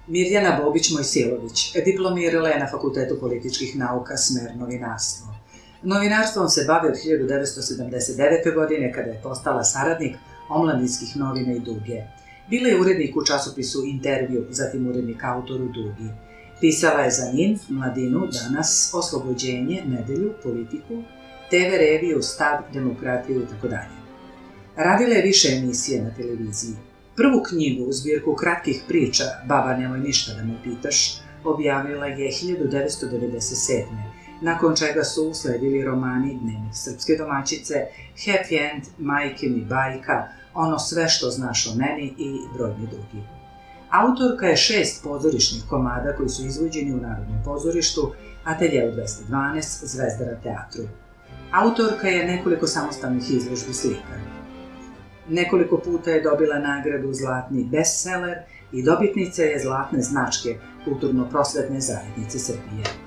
Mirjana Bobić-Mojsilović diplomirala je na Fakultetu političkih nauka, smer novinarstvo. Novinarstvom se bavi od 1979. godine kada je postala saradnik omladinskih novina i Duge. Bila je urednik u časopisu Intervju, zatim urednik autor u Dugi. Pisala je za NINF, Mladinu, Danas, Oslobođenje, Nedelju, Politiku, TV reviju, Stav, Demokratiju itd. Radila je više emisije na televiziji. Prvu knjigu u zbirku kratkih priča Baba, nemoj ništa da me pitaš objavila je 1997. Nakon čega su usledili romani Dnevnik srpske domaćice, Happy End, Majke mi bajka, Ono sve što znaš o meni i brojni drugi. Autorka je 6 pozorišnih komada koji su izvođeni u Narodnom pozorištu, Ateljeu 212, Zvezdara teatru. Autorka je nekoliko samostalnih izložbi slika. Nekoliko puta je dobila nagradu Zlatni bestseller i dobitnica je Zlatne značke Kulturno-prosvetne zajednice Srbije.